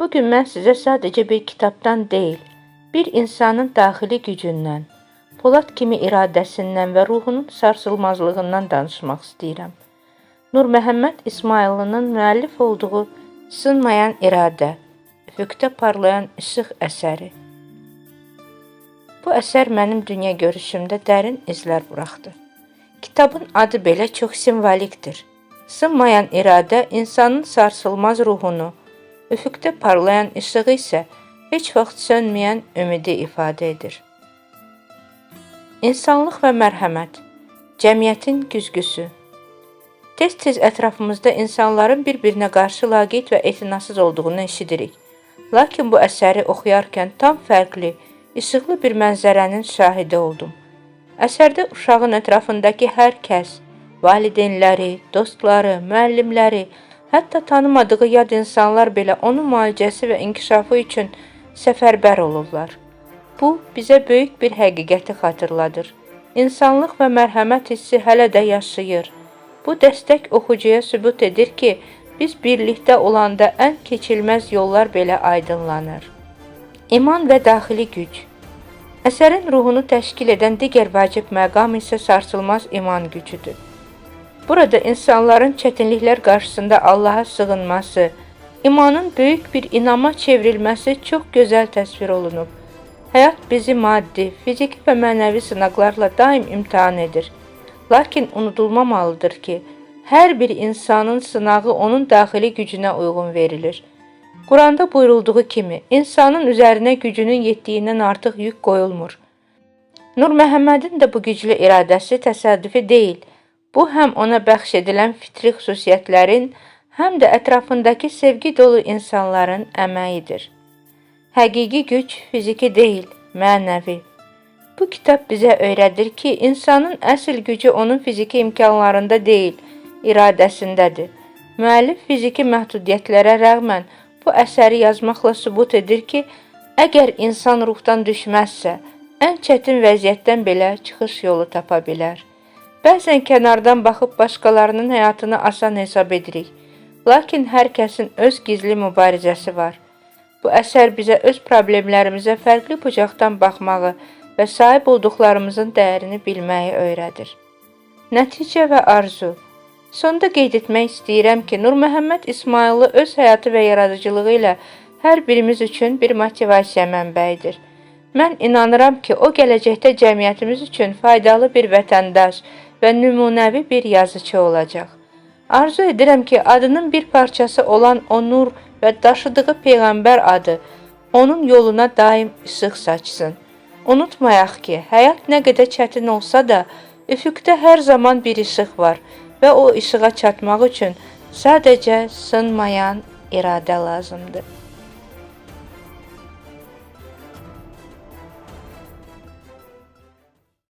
Bugün mən sizə sadəcə bir kitabdan deyil, bir insanın daxili gücündən, Polad kimi iradəsindən və ruhunun sarsılmazlığından danışmaq istəyirəm. Nur Məhəmməd İsmayıllının müəllif olduğu Sınmayan İradə, Üfüqdə Parlayan İşıq əsəri. Bu əsər mənim dünya görüşümdə dərin izlər buraxdı. Kitabın adı belə çox simvolikdir. Sınmayan iradə insanın sarsılmaz ruhunu, üfüqdə parlayan işığı isə heç vaxt sönməyən ümidi ifadə edir. İnsanlıq və mərhəmət, cəmiyyətin güzgüsü. Tez-tez ətrafımızda insanların bir-birinə qarşı laqeyd və etinasız olduğunu eşidirik. Lakin bu əsəri oxuyarkən tam fərqli, işıqlı bir mənzərənin şahidi oldum. Əsərdə uşağın ətrafındakı hər kəs, valideynləri, dostları, müəllimləri, hətta tanımadığı yad insanlar belə onun müalicəsi və inkişafı üçün səfərbər olurlar. Bu, bizə böyük bir həqiqəti xatırladır. İnsanlıq və mərhəmət hissi hələ də yaşayır. Bu dəstək oxucuya sübut edir ki, biz birlikdə olanda ən keçilməz yollar belə aydınlanır. İman və daxili güc. Əsərin ruhunu təşkil edən digər vacib məqam isə sarsılmaz iman gücüdür. Burada insanların çətinliklər qarşısında Allaha sığınması, imanın böyük bir inama çevrilməsi çox gözəl təsvir olunub. Həyat bizi maddi, fiziki və mənəvi sınaqlarla daim imtahan edir. Lakin unudulmamalıdır ki, hər bir insanın sınağı onun daxili gücünə uyğun verilir. Quranda buyurulduğu kimi, insanın üzərinə gücünün yetdiyindən artıq yük qoyulmur. Nur Məhəmmədin də bu güclü iradəsi təsadüfi deyil. Bu, həm ona bəxş edilən fitri xüsusiyyətlərin, həm də ətrafındakı sevgi dolu insanların əməyidir. Həqiqi güc fiziki deyil, mənəvi. Bu kitab bizə öyrədir ki, insanın əsl gücü onun fiziki imkanlarında deyil, iradəsindədir. Müəllif fiziki məhdudiyyətlərə rəğmən bu əsəri yazmaqla sübut edir ki, əgər insan ruhdan düşməzsə, ən çətin vəziyyətdən belə çıxış yolu tapa bilər. Bəzən kənardan baxıb başqalarının həyatını asan hesab edirik. Lakin hər kəsin öz gizli mübarizəsi var. Bu əsər bizə öz problemlərimizə fərqli bucaqdan baxmağı və sahib olduqlarımızın dəyərini bilməyi öyrədir. Nəticə və arzu. Sonda qeyd etmək istəyirəm ki, Nur Məhəmməd İsmayıllı öz həyatı və yaradıcılığı ilə hər birimiz üçün bir motivasiya mənbəyidir. Mən inanıram ki, o gələcəkdə cəmiyyətimiz üçün faydalı bir vətəndaş və nümunəvi bir yazıcı olacaq. Arzu edirəm ki, adının bir parçası olan o nur və daşıdığı Peyğəmbər adı onun yoluna daim işıq saçsın. Unutmayaq ki, həyat nə qədər çətin olsa da, üfüqdə hər zaman bir işıq var və o işığa çatmaq üçün sadəcə sınmayan iradə lazımdır.